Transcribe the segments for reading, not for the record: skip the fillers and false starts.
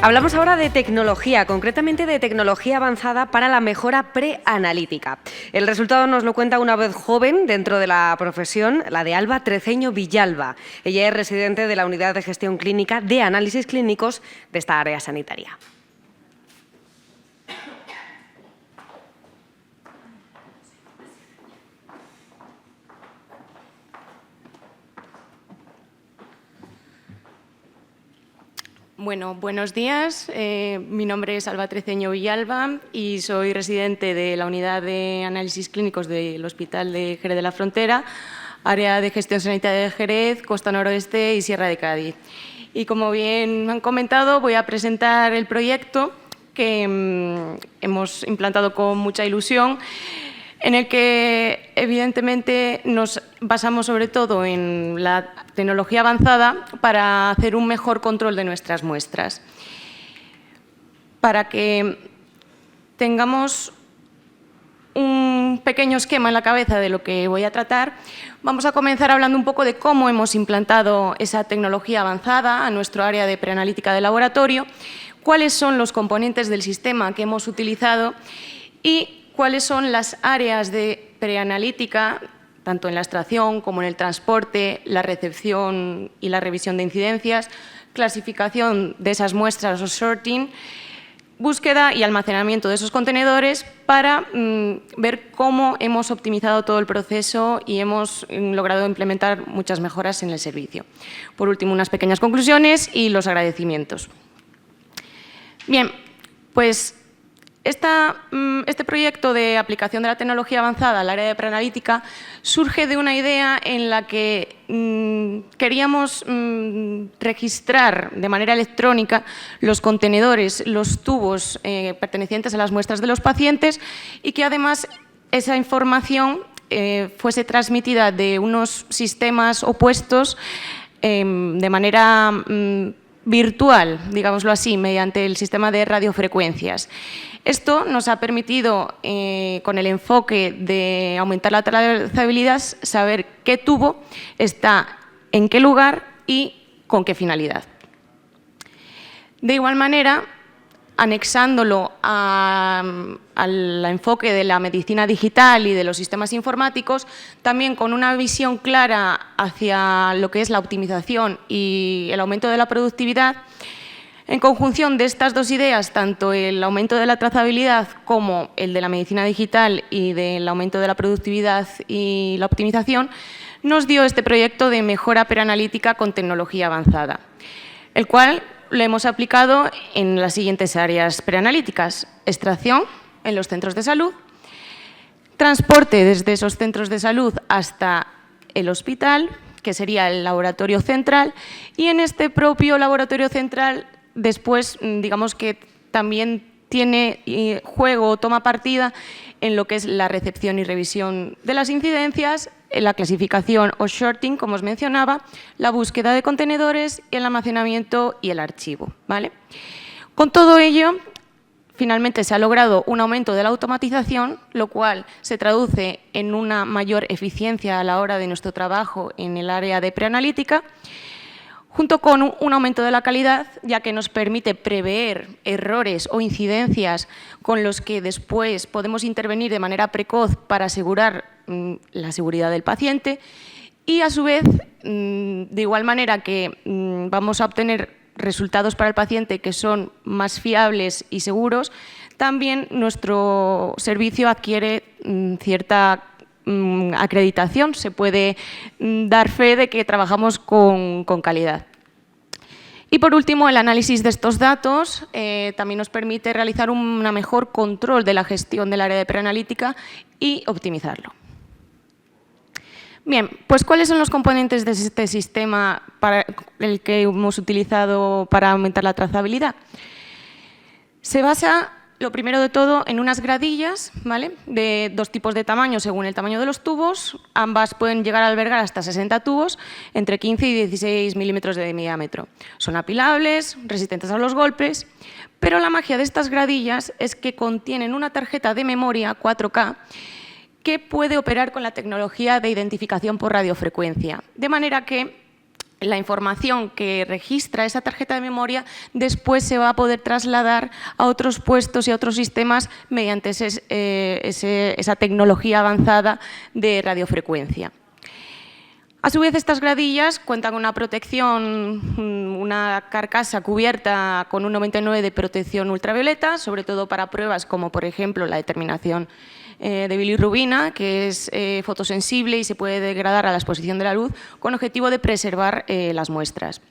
Hablamos ahora de tecnología, concretamente de tecnología avanzada para la mejora preanalítica. El resultado nos lo cuenta una voz joven dentro de la profesión, la de Alba Treceño Villalba. Ella es residente de la Unidad de Gestión Clínica de Análisis Clínicos de esta área sanitaria. Bueno, buenos días. Mi nombre es Alba Treceño Villalba y soy residente de la Unidad de Análisis Clínicos del Hospital de Jerez de la Frontera, área de gestión sanitaria de Jerez, Costa Noroeste y Sierra de Cádiz. Y como bien han comentado, voy a presentar el proyecto que hemos implantado con mucha ilusión, en el que evidentemente nos basamos sobre todo en la tecnología avanzada para hacer un mejor control de nuestras muestras. Para que tengamos un pequeño esquema en la cabeza de lo que voy a tratar, vamos a comenzar hablando un poco de cómo hemos implantado esa tecnología avanzada a nuestro área de preanalítica de laboratorio, cuáles son los componentes del sistema que hemos utilizado y cuáles son las áreas de preanalítica, tanto en la extracción como en el transporte, la recepción y la revisión de incidencias, clasificación de esas muestras o sorting, búsqueda y almacenamiento de esos contenedores para ver cómo hemos optimizado todo el proceso y hemos logrado implementar muchas mejoras en el servicio. Por último, unas pequeñas conclusiones y los agradecimientos. Bien, pues este proyecto de aplicación de la tecnología avanzada al área de preanalítica surge de una idea en la que queríamos registrar de manera electrónica los contenedores, los tubos pertenecientes a las muestras de los pacientes y que además esa información fuese transmitida de unos sistemas opuestos de manera virtual, digámoslo así, mediante el sistema de radiofrecuencias. Esto nos ha permitido, con el enfoque de aumentar la trazabilidad, saber qué tubo está en qué lugar y con qué finalidad. De igual manera, anexándolo al enfoque de la medicina digital y de los sistemas informáticos, también con una visión clara hacia lo que es la optimización y el aumento de la productividad. En conjunción de estas dos ideas, tanto el aumento de la trazabilidad como el de la medicina digital y del aumento de la productividad y la optimización, nos dio este proyecto de mejora preanalítica con tecnología avanzada, el cual lo hemos aplicado en las siguientes áreas preanalíticas: extracción en los centros de salud, transporte desde esos centros de salud hasta el hospital, que sería el laboratorio central, y en este propio laboratorio central después, digamos que también tiene juego o toma partida en lo que es la recepción y revisión de las incidencias, en la clasificación o sorting, como os mencionaba, la búsqueda de contenedores, el almacenamiento y el archivo, ¿vale? Con todo ello, finalmente se ha logrado un aumento de la automatización, lo cual se traduce en una mayor eficiencia a la hora de nuestro trabajo en el área de preanalítica, junto con un aumento de la calidad, ya que nos permite prever errores o incidencias con los que después podemos intervenir de manera precoz para asegurar la seguridad del paciente y, a su vez, de igual manera que vamos a obtener resultados para el paciente que son más fiables y seguros, también nuestro servicio adquiere cierta acreditación, se puede dar fe de que trabajamos con calidad. Y por último, el análisis de estos datos también nos permite realizar un mejor control de la gestión del área de preanalítica y optimizarlo. Bien, pues ¿cuáles son los componentes de este sistema para el que hemos utilizado para aumentar la trazabilidad? Se basa, lo primero de todo, en unas gradillas, ¿vale?, de dos tipos de tamaño según el tamaño de los tubos. Ambas pueden llegar a albergar hasta 60 tubos, entre 15 y 16 milímetros de diámetro. Son apilables, resistentes a los golpes, pero la magia de estas gradillas es que contienen una tarjeta de memoria 4K que puede operar con la tecnología de identificación por radiofrecuencia, de manera que la información que registra esa tarjeta de memoria después se va a poder trasladar a otros puestos y a otros sistemas mediante esa tecnología avanzada de radiofrecuencia. A su vez, estas gradillas cuentan con una protección, una carcasa cubierta con un 99 de protección ultravioleta, sobre todo para pruebas como, por ejemplo, la determinación de bilirrubina, que es fotosensible y se puede degradar a la exposición de la luz, con objetivo de preservar las muestras.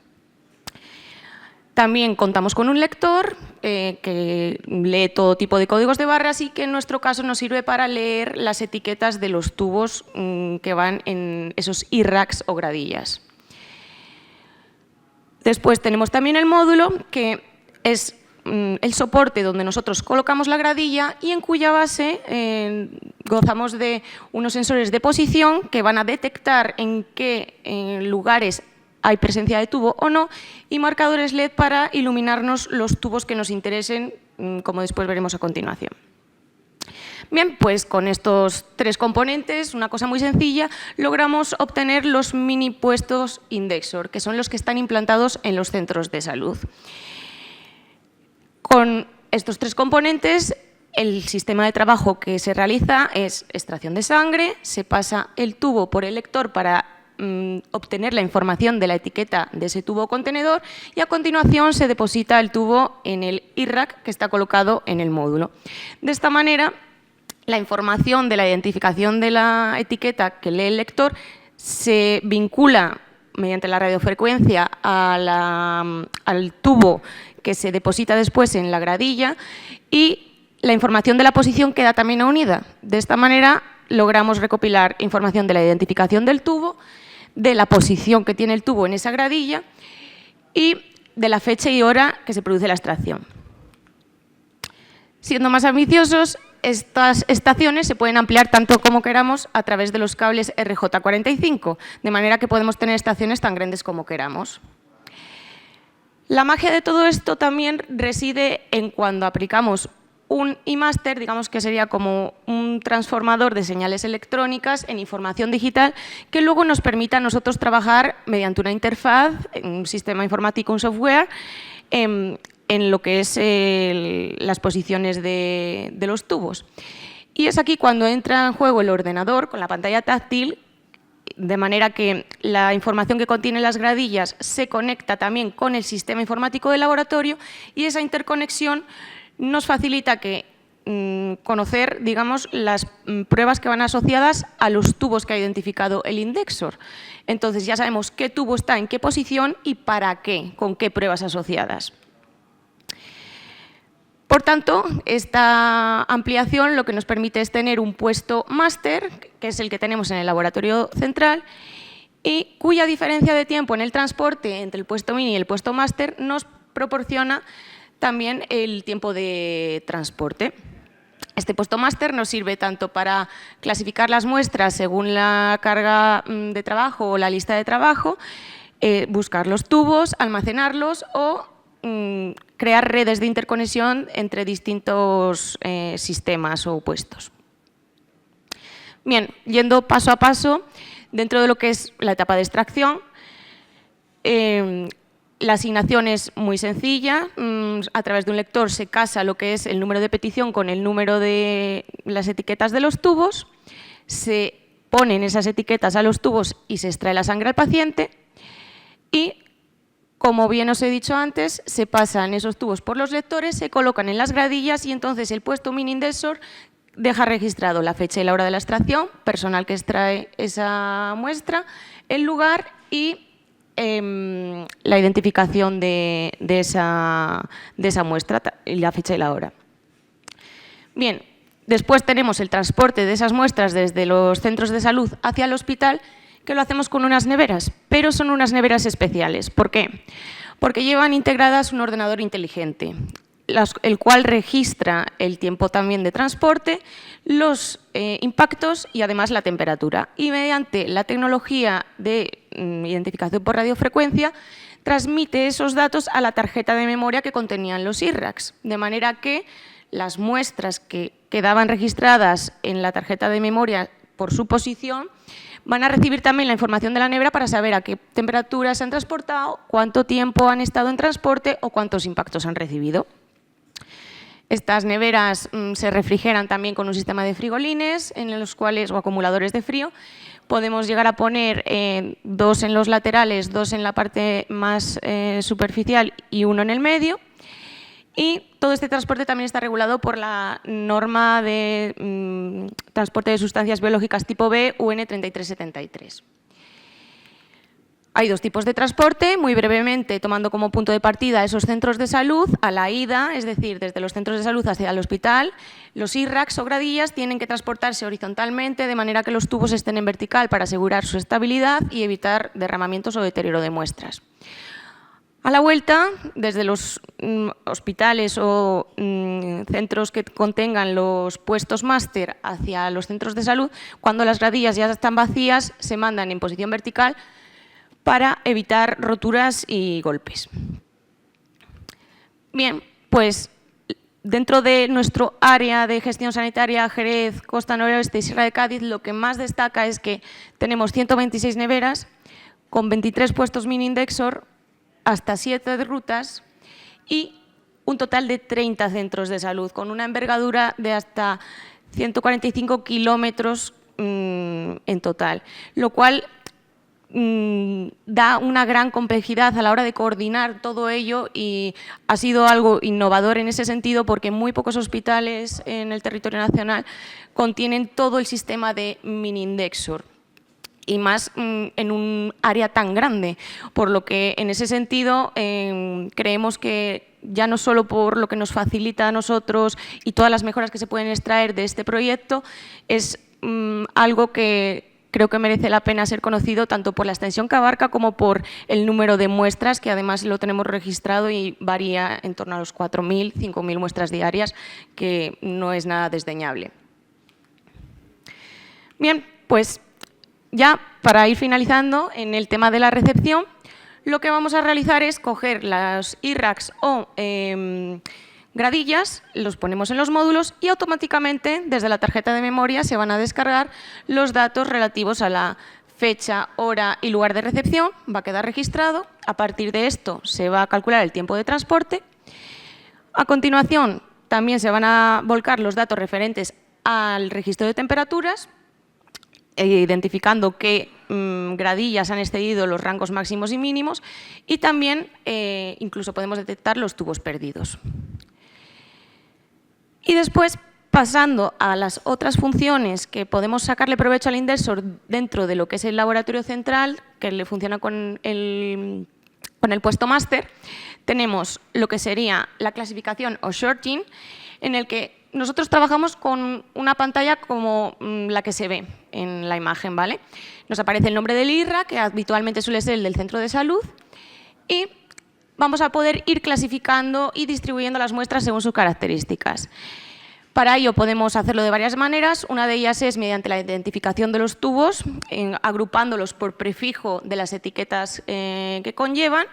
También contamos con un lector que lee todo tipo de códigos de barras y que en nuestro caso nos sirve para leer las etiquetas de los tubos que van en esos IRRACs o gradillas. Después tenemos también el módulo, que es el soporte donde nosotros colocamos la gradilla y en cuya base gozamos de unos sensores de posición que van a detectar en qué lugares hay presencia de tubo o no, y marcadores LED para iluminarnos los tubos que nos interesen, como después veremos a continuación. Bien, pues con estos tres componentes, una cosa muy sencilla, logramos obtener los mini puestos Indexor, que son los que están implantados en los centros de salud. Con estos tres componentes, el sistema de trabajo que se realiza es extracción de sangre, se pasa el tubo por el lector para obtener la información de la etiqueta de ese tubo contenedor y a continuación se deposita el tubo en el IRRAC que está colocado en el módulo. De esta manera, la información de la identificación de la etiqueta que lee el lector se vincula mediante la radiofrecuencia al tubo que se deposita después en la gradilla y la información de la posición queda también unida. De esta manera logramos recopilar información de la identificación del tubo, de la posición que tiene el tubo en esa gradilla y de la fecha y hora que se produce la extracción. Siendo más ambiciosos, estas estaciones se pueden ampliar tanto como queramos a través de los cables RJ45, de manera que podemos tener estaciones tan grandes como queramos. La magia de todo esto también reside en cuando aplicamos un iMaster, digamos que sería como un transformador de señales electrónicas en información digital que luego nos permita a nosotros trabajar mediante una interfaz, un sistema informático, un software, en lo que es las posiciones de los tubos. Y es aquí cuando entra en juego el ordenador con la pantalla táctil, de manera que la información que contienen las gradillas se conecta también con el sistema informático del laboratorio y esa interconexión nos facilita conocer, digamos, las pruebas que van asociadas a los tubos que ha identificado el Indexor. Entonces ya sabemos qué tubo está en qué posición y para qué, con qué pruebas asociadas. Por tanto, esta ampliación lo que nos permite es tener un puesto máster, que es el que tenemos en el laboratorio central, y cuya diferencia de tiempo en el transporte entre el puesto mini y el puesto máster nos proporciona también el tiempo de transporte. Este puesto máster nos sirve tanto para clasificar las muestras según la carga de trabajo o la lista de trabajo, buscar los tubos, almacenarlos o crear redes de interconexión entre distintos sistemas o puestos. Bien, yendo paso a paso, dentro de lo que es la etapa de extracción, la asignación es muy sencilla. A través de un lector se casa lo que es el número de petición con el número de las etiquetas de los tubos, se ponen esas etiquetas a los tubos y se extrae la sangre al paciente y, como bien os he dicho antes, se pasan esos tubos por los lectores, se colocan en las gradillas y entonces el puesto mini Indexor deja registrado la fecha y la hora de la extracción, personal que extrae esa muestra, el lugar y la identificación de esa muestra, la fecha y la hora. Bien, después tenemos el transporte de esas muestras desde los centros de salud hacia el hospital, que lo hacemos con unas neveras, pero son unas neveras especiales. ¿Por qué? Porque llevan integradas un ordenador inteligente, el cual registra el tiempo también de transporte, los impactos y además la temperatura. Y mediante la tecnología de identificación por radiofrecuencia, transmite esos datos a la tarjeta de memoria que contenían los IRRACs, de manera que las muestras que quedaban registradas en la tarjeta de memoria por su posición van a recibir también la información de la nevera para saber a qué temperatura se han transportado, cuánto tiempo han estado en transporte o cuántos impactos han recibido. Estas neveras se refrigeran también con un sistema de frigolines en los cuales, o acumuladores de frío. Podemos llegar a poner 2 en los laterales, 2 en la parte más superficial y 1 en el medio. Y todo este transporte también está regulado por la norma de transporte de sustancias biológicas tipo B, UN 3373. Hay 2 tipos de transporte, muy brevemente, tomando como punto de partida esos centros de salud. A la ida, es decir, desde los centros de salud hacia el hospital, los IRRACs o gradillas tienen que transportarse horizontalmente de manera que los tubos estén en vertical para asegurar su estabilidad y evitar derramamientos o deterioro de muestras. A la vuelta, desde los hospitales o centros que contengan los puestos máster hacia los centros de salud, cuando las gradillas ya están vacías, se mandan en posición vertical para evitar roturas y golpes. Bien, pues dentro de nuestro área de gestión sanitaria Jerez, Costa Noroeste y Sierra de Cádiz, lo que más destaca es que tenemos 126 neveras con 23 puestos mini Indexor, hasta 7 rutas y un total de 30 centros de salud, con una envergadura de hasta 145 kilómetros en total, lo cual da una gran complejidad a la hora de coordinar todo ello y ha sido algo innovador en ese sentido porque muy pocos hospitales en el territorio nacional contienen todo el sistema de mini Indexor y más en un área tan grande, por lo que en ese sentido creemos que ya no solo por lo que nos facilita a nosotros y todas las mejoras que se pueden extraer de este proyecto, es algo que creo que merece la pena ser conocido tanto por la extensión que abarca como por el número de muestras, que además lo tenemos registrado y varía en torno a los 4.000, 5.000 muestras diarias, que no es nada desdeñable. Bien, pues ya para ir finalizando en el tema de la recepción, lo que vamos a realizar es coger las IRRACs o gradillas, los ponemos en los módulos y automáticamente desde la tarjeta de memoria se van a descargar los datos relativos a la fecha, hora y lugar de recepción, va a quedar registrado. A partir de esto se va a calcular el tiempo de transporte. A continuación también se van a volcar los datos referentes al registro de temperaturas, identificando qué gradillas han excedido los rangos máximos y mínimos y también incluso podemos detectar los tubos perdidos. Y después, pasando a las otras funciones que podemos sacarle provecho al Indexor dentro de lo que es el laboratorio central, que le funciona con el puesto máster, tenemos lo que sería la clasificación o sorting, en el que nosotros trabajamos con una pantalla como la que se ve en la imagen, ¿vale? Nos aparece el nombre del IRRA, que habitualmente suele ser el del centro de salud, y vamos a poder ir clasificando y distribuyendo las muestras según sus características. Para ello podemos hacerlo de varias maneras. Una de ellas es mediante la identificación de los tubos, agrupándolos por prefijo de las etiquetas que conllevan,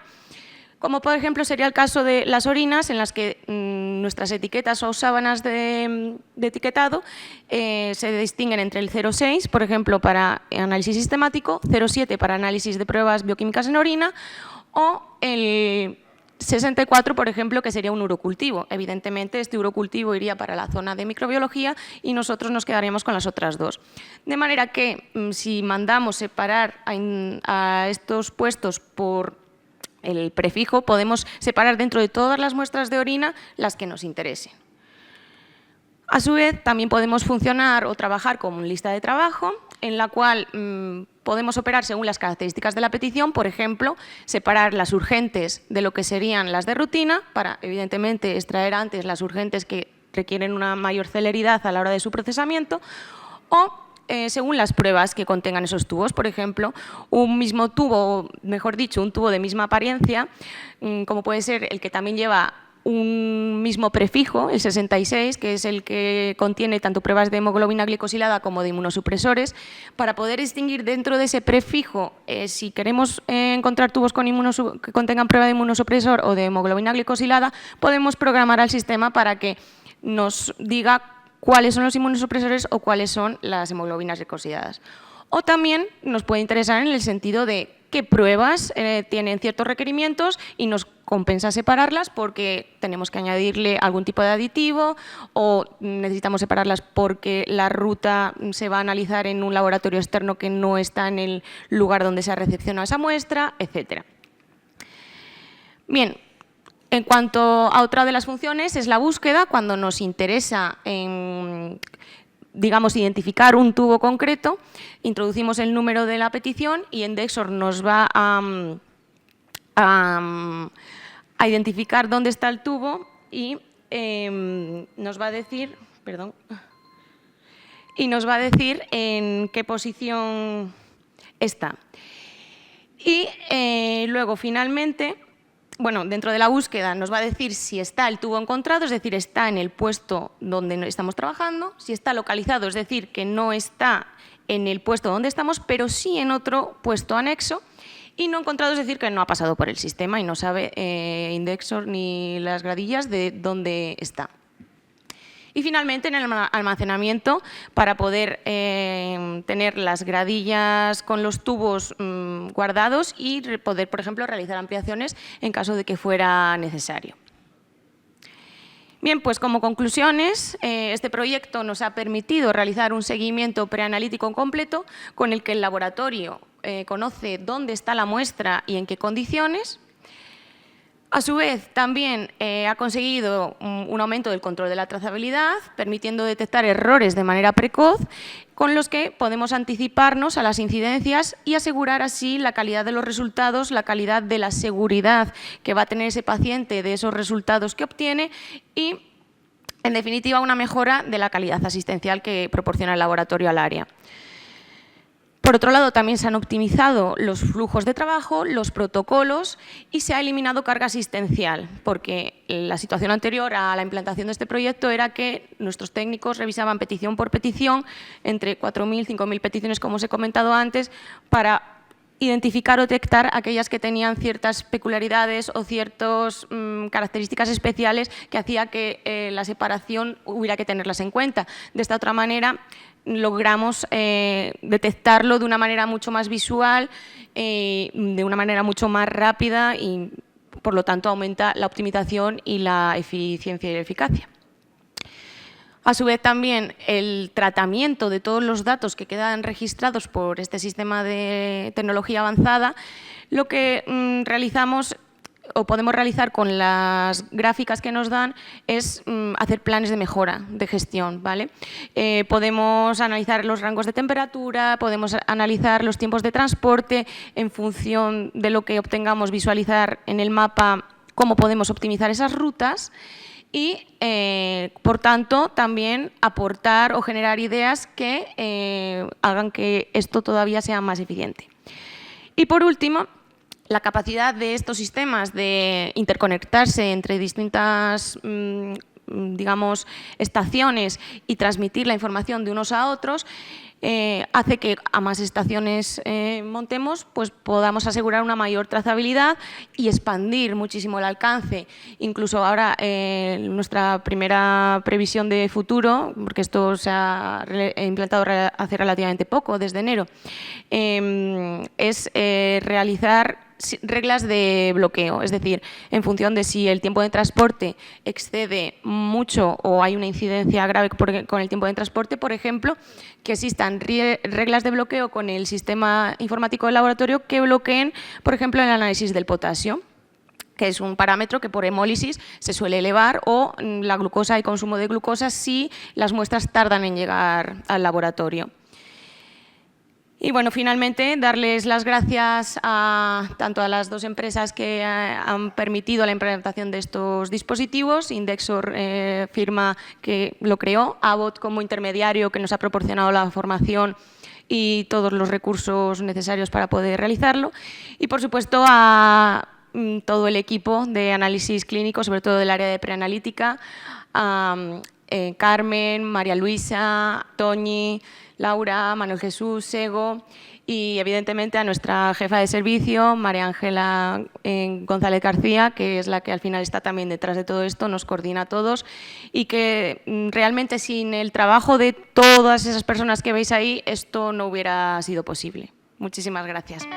como por ejemplo sería el caso de las orinas, en las que nuestras etiquetas o sábanas de etiquetado se distinguen entre el 0,6, por ejemplo, para análisis sistemático, 0,7 para análisis de pruebas bioquímicas en orina, o el 64, por ejemplo, que sería un urocultivo. Evidentemente, este urocultivo iría para la zona de microbiología y nosotros nos quedaríamos con las otras dos. De manera que, si mandamos separar a estos puestos por el prefijo, podemos separar dentro de todas las muestras de orina las que nos interesen. A su vez, también podemos funcionar o trabajar como una lista de trabajo, en la cual podemos operar según las características de la petición, por ejemplo, separar las urgentes de lo que serían las de rutina, para evidentemente extraer antes las urgentes que requieren una mayor celeridad a la hora de su procesamiento, o según las pruebas que contengan esos tubos. Por ejemplo, un mismo tubo, mejor dicho, un tubo de misma apariencia, como puede ser el que también lleva un mismo prefijo, el 66, que es el que contiene tanto pruebas de hemoglobina glicosilada como de inmunosupresores. Para poder distinguir dentro de ese prefijo, si queremos encontrar tubos que contengan prueba de inmunosupresor o de hemoglobina glicosilada, podemos programar al sistema para que nos diga cuáles son los inmunosupresores o cuáles son las hemoglobinas glicosiladas. O también nos puede interesar en el sentido de qué pruebas tienen ciertos requerimientos y nos compensa separarlas porque tenemos que añadirle algún tipo de aditivo o necesitamos separarlas porque la ruta se va a analizar en un laboratorio externo que no está en el lugar donde se ha recepcionado esa muestra, etc. Bien, en cuanto a otra de las funciones es la búsqueda, cuando nos interesa digamos, identificar un tubo concreto, introducimos el número de la petición y Indexor nos va a identificar dónde está el tubo y nos va a decir, en qué posición está. Y luego, finalmente, bueno, dentro de la búsqueda nos va a decir si está el tubo encontrado, es decir, está en el puesto donde estamos trabajando, si está localizado, es decir, que no está en el puesto donde estamos, pero sí en otro puesto anexo, y no encontrado, es decir, que no ha pasado por el sistema y no sabe Indexor ni las gradillas de dónde está. Y finalmente, en el almacenamiento, para poder tener las gradillas con los tubos guardados y poder, por ejemplo, realizar ampliaciones en caso de que fuera necesario. Bien, pues como conclusiones, este proyecto nos ha permitido realizar un seguimiento preanalítico completo con el que el laboratorio conoce dónde está la muestra y en qué condiciones. A su vez, también ha conseguido un aumento del control de la trazabilidad, permitiendo detectar errores de manera precoz, con los que podemos anticiparnos a las incidencias y asegurar así la calidad de los resultados, la calidad de la seguridad que va a tener ese paciente de esos resultados que obtiene y, en definitiva, una mejora de la calidad asistencial que proporciona el laboratorio al área. Por otro lado, también se han optimizado los flujos de trabajo, los protocolos y se ha eliminado carga asistencial, porque la situación anterior a la implantación de este proyecto era que nuestros técnicos revisaban petición por petición, entre 4.000 y 5.000 peticiones, como os he comentado antes, para identificar o detectar aquellas que tenían ciertas peculiaridades o ciertas características especiales que hacía que la separación hubiera que tenerlas en cuenta. De esta otra manera, logramos detectarlo de una manera mucho más visual, de una manera mucho más rápida y, por lo tanto, aumenta la optimización y la eficiencia y la eficacia. A su vez, también el tratamiento de todos los datos que quedan registrados por este sistema de tecnología avanzada, lo que realizamos o podemos realizar con las gráficas que nos dan es hacer planes de mejora de gestión, ¿vale? Podemos analizar los rangos de temperatura, podemos analizar los tiempos de transporte, en función de lo que obtengamos, visualizar en el mapa cómo podemos optimizar esas rutas y, por tanto, también aportar o generar ideas que hagan que esto todavía sea más eficiente. Y, por último, la capacidad de estos sistemas de interconectarse entre distintas digamos, estaciones y transmitir la información de unos a otros hace que a más estaciones montemos, pues podamos asegurar una mayor trazabilidad y expandir muchísimo el alcance. Incluso ahora nuestra primera previsión de futuro, porque esto se ha implantado hace relativamente poco, desde enero, es realizar reglas de bloqueo, es decir, en función de si el tiempo de transporte excede mucho o hay una incidencia grave con el tiempo de transporte, por ejemplo, que existan reglas de bloqueo con el sistema informático del laboratorio que bloqueen, por ejemplo, el análisis del potasio, que es un parámetro que por hemólisis se suele elevar, o la glucosa y consumo de glucosa si las muestras tardan en llegar al laboratorio. Y bueno, finalmente, darles las gracias tanto a las dos empresas que han permitido la implementación de estos dispositivos. Indexor, firma que lo creó, Abbott como intermediario que nos ha proporcionado la formación y todos los recursos necesarios para poder realizarlo. Y, por supuesto, a todo el equipo de análisis clínico, sobre todo del área de preanalítica, Carmen, María Luisa, Toñi, Laura, Manuel Jesús, Sego y, evidentemente, a nuestra jefa de servicio, María Ángela González García, que es la que al final está también detrás de todo esto, nos coordina a todos y que realmente sin el trabajo de todas esas personas que veis ahí, esto no hubiera sido posible. Muchísimas gracias.